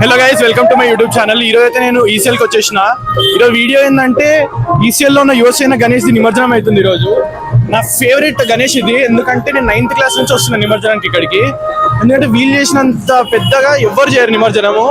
Hello guys, welcome to my YouTube channel. ఈ రోజు అయితే నేను ఈసీఎల్ కి వచ్చేసిన. ఈరోజు వీడియో ఏంటంటే ఈసీఎల్ లో ఉన్న యువసేన గణేష్ ది నిమజ్జనం అవుతుంది. ఈ రోజు నా ఫేవరెట్ గణేష్ ఇది, ఎందుకంటే నేను 9th క్లాస్ నుంచి వస్తున్నా నిమజ్జనానికి ఇక్కడికి. ఎందుకంటే వీళ్ళు చేసినంత పెద్దగా ఎవ్వరు చేయరు నిమజ్జనము.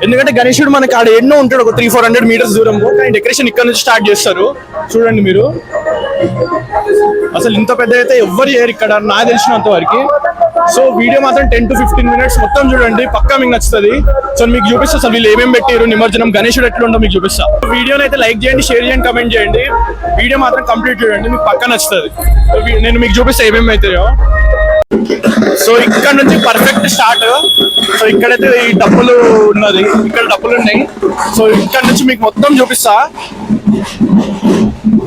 ఎందుకంటే గణేశుడు మనకి ఆడ ఎన్నో ఉంటాడు, ఒక 300-400 మీటర్స్ దూరము. కానీ డెకరేషన్ ఇక్కడ నుంచి స్టార్ట్ చేస్తారు. చూడండి మీరు, అసలు ఇంత పెద్ద అయితే ఎవ్వరు చేయరు ఇక్కడ నాకు తెలిసినంత వరకు. సో వీడియో మాత్రం 10 to 15 minutes మొత్తం చూడండి, పక్కా మీకు నచ్చుతుంది. సో మీకు చూపిస్తా అసలు వీళ్ళు ఏమేమి పెట్టారు, నిమజ్జనం గణేశుడు ఎట్లుండో మీకు చూపిస్తా. వీడియోని అయితే లైక్ చేయండి, షేర్ చేయండి, కమెంట్ చేయండి. వీడియో మాత్రం కంప్లీట్ చూడండి, మీకు పక్కా నచ్చుతుంది. నేను మీకు చూపిస్తా ఏమేమి అవుతాయో. సో ఇక్కడ నుంచి పర్ఫెక్ట్ స్టార్ట్. సో ఇక్కడైతే ఈ డబ్బులు ఉన్నది, ఇక్కడ డబ్బులు ఉన్నాయి. సో ఇక్కడ నుంచి మీకు మొత్తం చూపిస్తా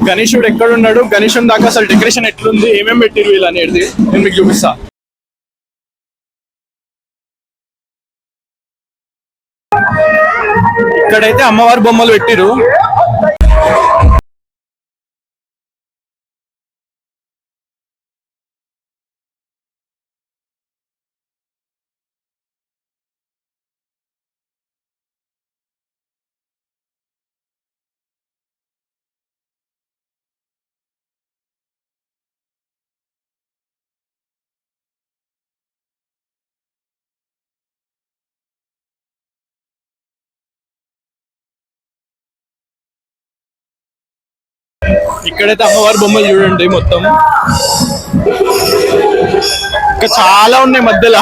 గణేశుడు ఎక్కడ ఉన్నాడు, గణేశుడు దాకా అసలు డెకరేషన్ ఎట్లుంది, ఏమేమి పెట్టిరు వీళ్ళు అనేది నేను మీకు చూపిస్తా. ఇక్కడైతే అమ్మవారి బొమ్మలు పెట్టిరు. ఇక్కడైతే అమ్మవారి బొమ్మలు చూడండి మొత్తం. ఇంకా చాలా ఉన్నాయి మధ్యలో.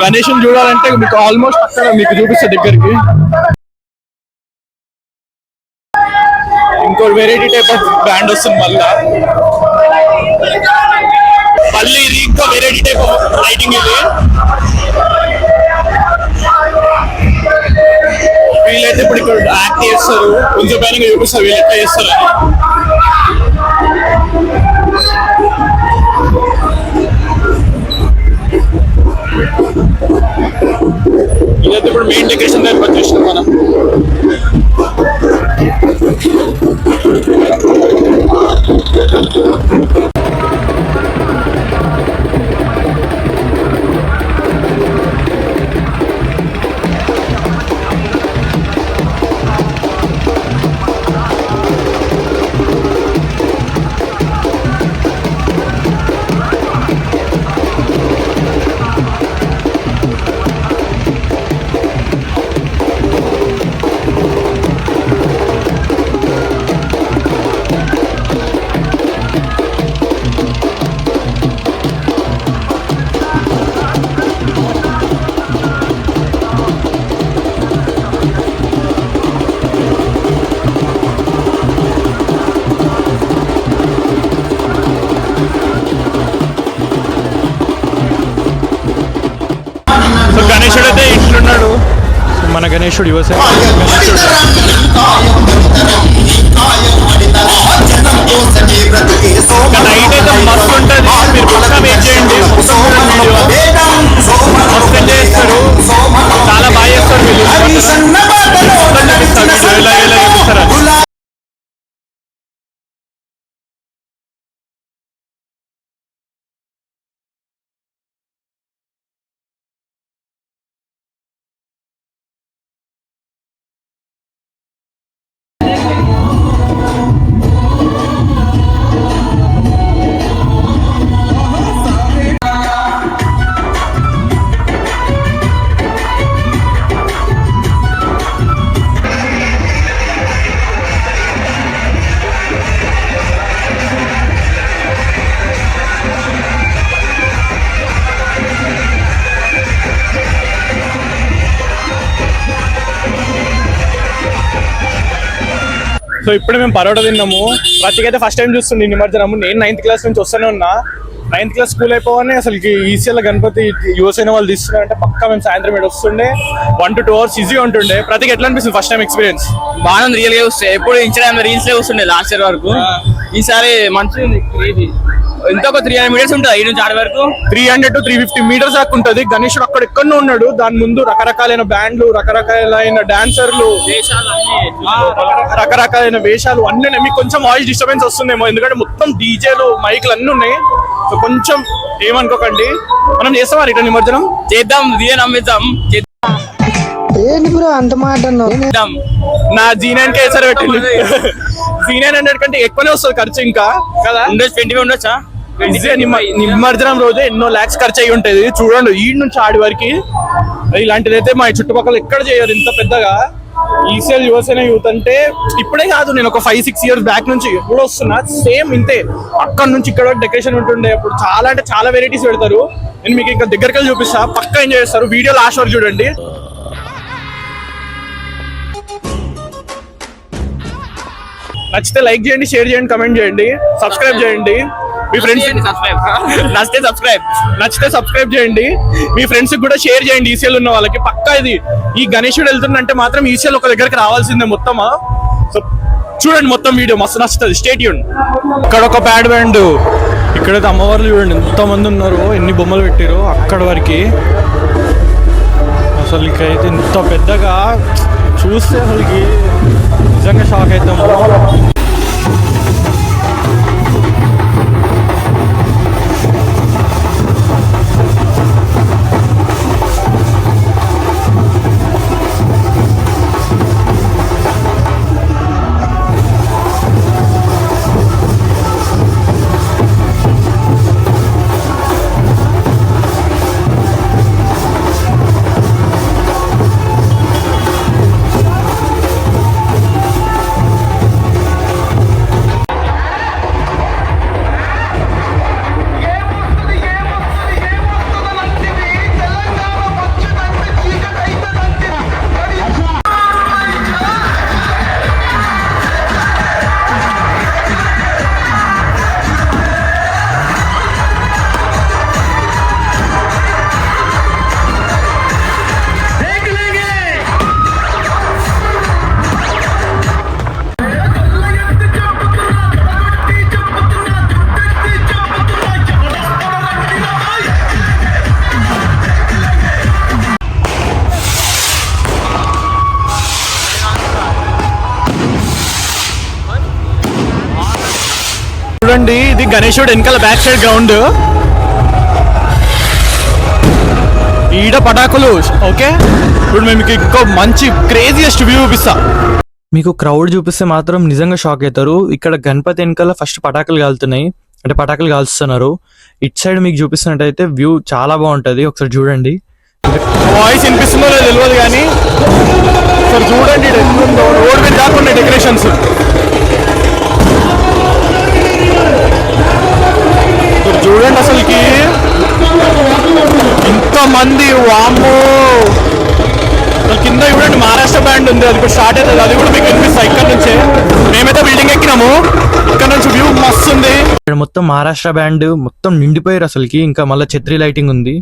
గణేశుని చూడాలంటే మీకు ఆల్మోస్ట్ అక్కడ మీకు చూపిస్తా దగ్గరికి. ఇంకో వెరైటీ టైప్ ఆఫ్ బ్యాండ్ వస్తుంది మళ్ళీ ఇది ఇంకో వెరైటీ టైప్ ఆఫ్ లైటింగ్. ఇది వీళ్ళైతే ఇప్పుడు ఇక్కడ యాక్ట్ చేస్తారు, కొంచెం పైన చూపిస్తారు వీళ్ళు ఎట్లా చేస్తారు అని. ఇదైతే ఇప్పుడు మెయిన్ డెకరేషన్ దగ్గర వచ్చేసినాం మనం. గణేశుడు అయితే ఇట్లున్నాడు, మన గణేశుడు యువసేన నైట్ అయితే మస్తు ఉంటుంది. మీరు పక్కా వెయిట్ చేయండి, మస్తు ఎంజాయ్ చేస్తారు, చాలా బాగా చేస్తారు వీళ్ళు. ఎలా చూపిస్తారు. సో ఇప్పుడు మేము పరోటా తిన్నాము. ప్రతికి అయితే ఫస్ట్ టైం చూస్తుంది నిమజ్జనము. నేను 9th క్లాస్ నుంచి వస్తూనే ఉన్నా. 9th క్లాస్ స్కూల్ అయిపోగానే అసలు ఈసీఎల్ గణపతి యువసేన వాళ్ళు తీస్తున్నారంటే పక్కా మేము సాయంత్రం ఏడు వస్తుండే. 1 to 2 hours ఈజీగా ఉంటుండే. ప్రతికి ఎట్లా అనిపిస్తుంది ఫస్ట్ టైం ఎక్స్పీరియన్స్? బాగుంది, రియల్ గా వస్తాయి. ఎప్పుడు ఇన్స్టాగ్రామ్ రీల్స్ లే వస్తుండే లాస్ట్ ఇయర్ వరకు. ఈసారి మంచిగా ఉంది. ఎంత ఒక 300 మీటర్స్ ఉంటుంది ఈ నుంచి ఆడ వరకు. 300 to 350 మీటర్స్ దాకా ఉంటుంది. గణేశుడు అక్కడ ఎక్కడో ఉన్నాడు. దాని ముందు రకరకాలైన బ్యాండ్లు, రకరకాలైన డాన్సర్లు, రకరకాలైన వేషాలు అన్నీ. మీకు కొంచెం వాయిస్ డిస్టర్బెన్స్ వస్తుందేమో, ఎందుకంటే మొత్తం డీజేలు, మైక్లు అన్నీ ఉన్నాయి. సో కొంచెం ఏమనుకోకండి. మనం చేస్తామా రిటర్న్ నిమజ్జనం? చేద్దాం, నమ్మిద్దాం. ఏంటి బ్రో అంత మాట అన్నావు? నా G9 కేసర్ పెట్టింది. G900 కంటే ఎక్కువనే వస్తుంది ఖర్చు ఇంకా కదా. 20 ఉండొచ్చా? నిమజ్జనం రోజే ఎన్నో లాక్స్ ఖర్చు అయ్యి ఉంటది. చూడండి ఈ నుంచి ఆడి వరకు ఇలాంటిది అయితే మా చుట్టుపక్కల ఎక్కడ చేయరు ఇంత పెద్దగా. ఈసీఎల్ యువసేన యూత్ అంటే ఇప్పుడే కాదు, నేను ఒక 5-6 ఇయర్స్ బ్యాక్ నుంచి ఎప్పుడు వస్తున్నా సేమ్ ఇంతే. అక్కడ నుంచి ఇక్కడ డెకరేషన్ ఉంటుండే. అప్పుడు చాలా అంటే చాలా వెరైటీస్ పెడతారు. నేను మీకు ఇంకా దగ్గరికి వెళ్ళి చూపిస్తా, పక్కా ఎంజాయ్ చేస్తారు. వీడియో లాస్ట్ వరకు చూడండి. నచ్చితే లైక్ చేయండి, షేర్ చేయండి, కమెంట్ చేయండి, సబ్స్క్రైబ్ చేయండి. మీ ఫ్రెండ్స్ నచ్చితే సబ్స్క్రైబ్ చేయండి. మీ ఫ్రెండ్స్ కూడా షేర్ చేయండి. ఈసీఎల్ ఉన్న వాళ్ళకి పక్కా ఇది ఈ గణేశుడు వెళ్తుందంటే మాత్రం ఈసీఎల్ ఒక దగ్గరికి రావాల్సిందే మొత్తమా. సో చూడండి మొత్తం వీడియో మస్తు నచ్చుతుంది. Stay tune. ఇక్కడ ఒక ప్యాడ్ బ్యాండ్, ఇక్కడైతే అమ్మవార్లు చూడండి ఎంత మంది ఉన్నారు, ఎన్ని బొమ్మలు పెట్టారు అక్కడ వరకు. అసలు ఇకైతే ఇంత పెద్దగా చూస్తే అసలుకి నిజంగా షాక్ అవుతాము. చూడండి ఇది గణేశుడు వెనకాల బ్యాక్ సైడ్ గ్రౌండ్. ఈడ పటాకులు. ఓకే ఇప్పుడు మేము ఇంకో మంచి క్రేజియస్ట్ వ్యూ చూపిస్తా. మీకు క్రౌడ్ చూపిస్తే మాత్రం నిజంగా షాక్ అవుతారు. ఇక్కడ గణపతి వెనకాల ఫస్ట్ పటాకులు కాలుతున్నాయి, అంటే పటాకులు కాల్స్తున్నారు. ఇట్ సైడ్ మీకు చూపిస్తున్నట్టయితే వ్యూ చాలా బాగుంటది. ఒకసారి చూడండి. వాయిస్ వినిపిస్తుందో లేదో తెలియదు కానీ ఒకసారి చూడండి రోడ్ మీద కాకుండా డెకరేషన్స్. చూడండి అసలుకి ఇంతమంది, వామ్మో. అసలు కింద చూడండి మహారాష్ట్ర బ్యాండ్ ఉంది, అది కూడా స్టార్ట్ అవుతుంది. అది కూడా మీకు వినిపిస్తాయి ఇక్కడ నుంచే. మేమైతే బిల్డింగ్ ఎక్కినాము, ఇక్కడ నుంచి వ్యూ మస్తు ఉంది. ఇక్కడ మొత్తం మహారాష్ట్ర బ్యాండ్ మొత్తం నిండిపోయారు అసలుకి. ఇంకా మళ్ళీ ఛత్రి లైటింగ్ ఉంది.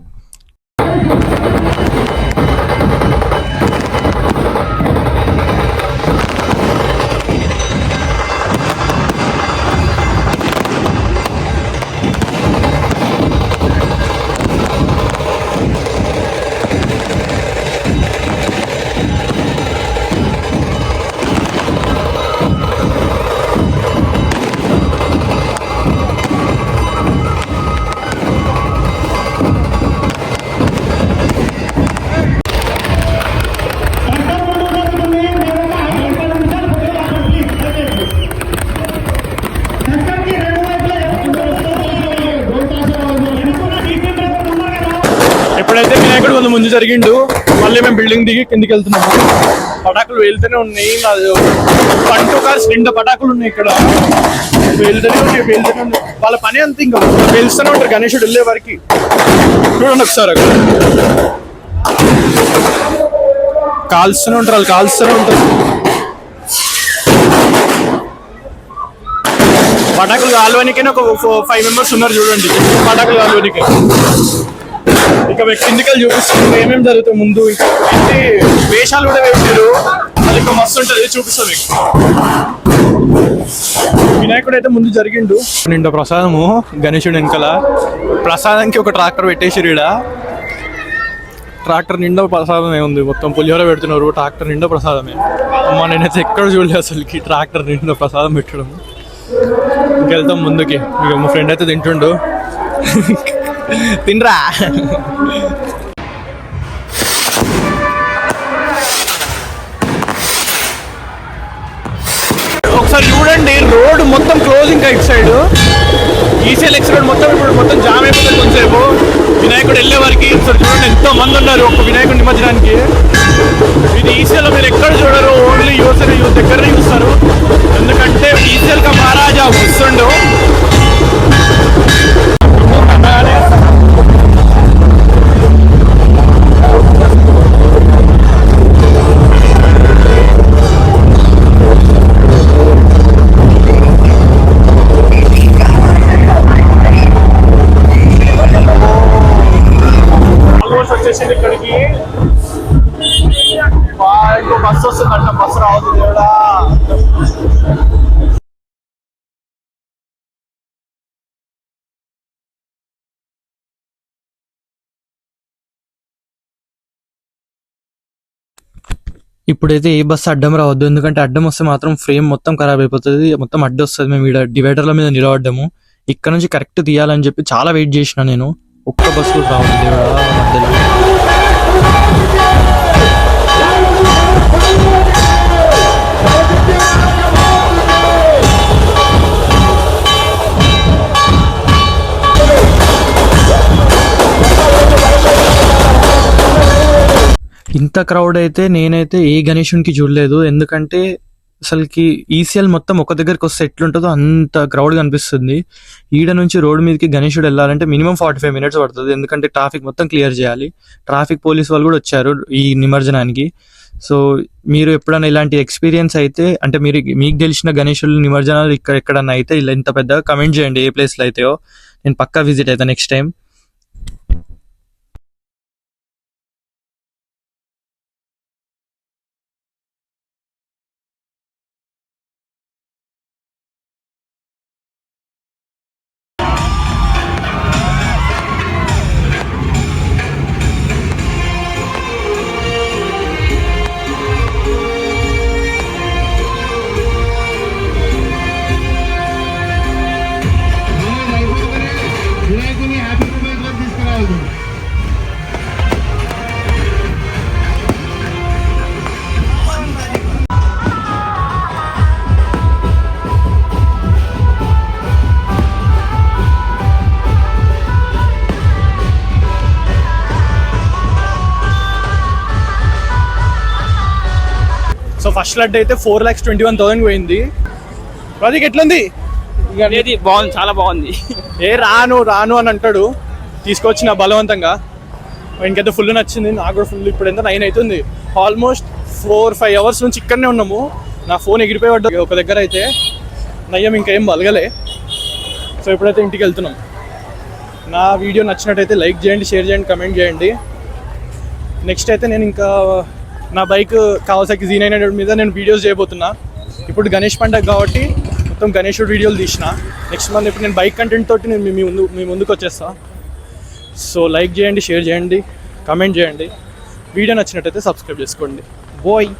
ఎప్పుడైతే వినాయకుడు కొంత ముందు జరిగిండు, మళ్ళీ మేము బిల్డింగ్ దిగి కిందికి వెళ్తున్నాము. పటాకులు వెళ్తూనే ఉన్నాయి. 1-2 కార్స్ నిండా పటాకులు ఉన్నాయి ఇక్కడ. వెళ్తూనే ఉన్నాయి. వాళ్ళ పని అంతా ఇంకా వెళ్తూనే ఉంటారు గణేశుడు వెళ్ళే వరకు. చూడండి ఒకసారి అక్కడ కాల్స్తూనే ఉంటారు, వాళ్ళు కాల్స్తూనే ఉంటారు. పటాకులు కాలువనికి ఒక 5 మెంబర్స్ ఉన్నారు చూడండి, పటాకులు కాలువనికి. ఇక కిందికలు చూపిస్తుంది ఏమేమి జరుగుతాయి ముందు. ఏంటి వేషాలు కూడా వేసారు, అది ఇంకా మస్తు ఉంటుంది, చూపిస్తాం మీకు. వినాయకుడు అయితే ముందు జరిగిండు. నిండా ప్రసాదము గణేశుడు వెనకాల. ప్రసాదానికి ఒక ట్రాక్టర్ పెట్టేసారు. ఈడ ట్రాక్టర్ నిండా ప్రసాదమే ఉంది, మొత్తం పులిహోర పెడుతున్నారు. ట్రాక్టర్ నిండా ప్రసాదమే. అమ్మ నేనైతే ఎక్కడ చూడలేదు అసలుకి ట్రాక్టర్ నిండా ప్రసాదం పెట్టడం. ఇంకెళ్తాం ముందుకి. ఇక మా ఫ్రెండ్ అయితే తింటుండు. తినరా. ఒకసారి చూడండి, రోడ్ మొత్తం క్లోజ్ ఇంకా ఇటు సైడ్ ఈసీఎల్ ఎక్స్ రోడ్ మొత్తం ఇప్పుడు మొత్తం జామ్ అయిపోతుంది కొంతసేపు. వినాయకుడు వెళ్ళే వరకు ఒకసారి చూడండి ఎంతో మంది ఉన్నారు ఒక వినాయకుడు నిమజ్జనానికి. ఇది ఈసీఎల్ మీరు ఎక్కడ చూడరు, ఓన్లీ యూత్ దగ్గరనే చూస్తారు. ఎందుకంటే ఈసీఎల్ కా మహారాజా వస్తుండు. వచ్చేసింది ఇక్కడికి. ఇంకో బస్సు వస్తుందంట, బస్సు రావద్దు దేవుడా. ఇప్పుడైతే ఏ బస్సు అడ్డం రావద్దు, ఎందుకంటే అడ్డం వస్తే మాత్రం ఫ్రేమ్ మొత్తం ఖరాబ్ అయిపోతుంది, మొత్తం అడ్డు వస్తుంది. మేము ఇక్కడ డివైడర్ల మీద నిలబడ్డాము, ఇక్కడ నుంచి కరెక్ట్ తీయాలని చెప్పి చాలా వెయిట్ చేసిన నేను. ఒక్క బస్సు రావద్దు దేవుడా మధ్యలో. ఇంత క్రౌడ్ అయితే నేనైతే ఏ గణేశునికి చూడలేదు, ఎందుకంటే అసలుకి ఈసీఎల్ మొత్తం ఒక దగ్గరికి వస్తే ఎట్లుంటుందో అంత క్రౌడ్ కనిపిస్తుంది. ఈడ నుంచి రోడ్ మీదకి గణేశుడు వెళ్ళాలంటే మినిమం 45 minutes పడుతుంది, ఎందుకంటే ట్రాఫిక్ మొత్తం క్లియర్ చేయాలి. ట్రాఫిక్ పోలీస్ వాళ్ళు కూడా వచ్చారు ఈ నిమజ్జనానికి. సో మీరు ఎప్పుడైనా ఇలాంటి ఎక్స్పీరియన్స్ అయితే, అంటే మీకు తెలిసిన గణేశుల నిమజ్జనాలు ఇక్కడ ఎక్కడన్నా అయితే ఇలా ఇంత పెద్దగా కమెంట్ చేయండి ఏ ప్లేస్లో అయితాయో. నేను పక్కా విజిట్ అవుతాను నెక్స్ట్ టైం. సో ఫస్ట్ లడ్ అయితే 4,21,000 పోయింది. ప్రదీక్ ఎట్లుంది? బాగుంది, చాలా బాగుంది. రాను అని అంటాడు, తీసుకొచ్చిన బలవంతంగా. ఇంకైతే ఫుల్ నచ్చింది నాకు కూడా ఫుల్. ఇప్పుడు ఎంత 9 అవుతుంది, ఆల్మోస్ట్ 4-5 hours నుంచి ఇక్కడనే ఉన్నాము. నా ఫోన్ ఎగిరిపోయి పడ్డా ఒక దగ్గర అయితే, నయ్యం ఇంకా ఏం బలగలే. సో ఇప్పుడైతే ఇంటికి వెళ్తున్నాం. నా వీడియో నచ్చినట్టయితే లైక్ చేయండి, షేర్ చేయండి, కమెంట్ చేయండి. నెక్స్ట్ అయితే నేను ఇంకా నా బైక్ కావాసాకి Z900 మీద నేను వీడియోస్ చేయబోతున్నా. ఇప్పుడు గణేష్ పండుగ కాబట్టి మొత్తం గణేశుడు వీడియోలు తీసిన. నెక్స్ట్ మంత్ ఇప్పుడు నేను బైక్ కంటెంట్ తోటి నేను మీ ముందుకు వచ్చేస్తా. సో లైక్ చేయండి, షేర్ చేయండి, కమెంట్ చేయండి. వీడియో నచ్చినట్టయితే సబ్స్క్రైబ్ చేసుకోండి. బాయ్.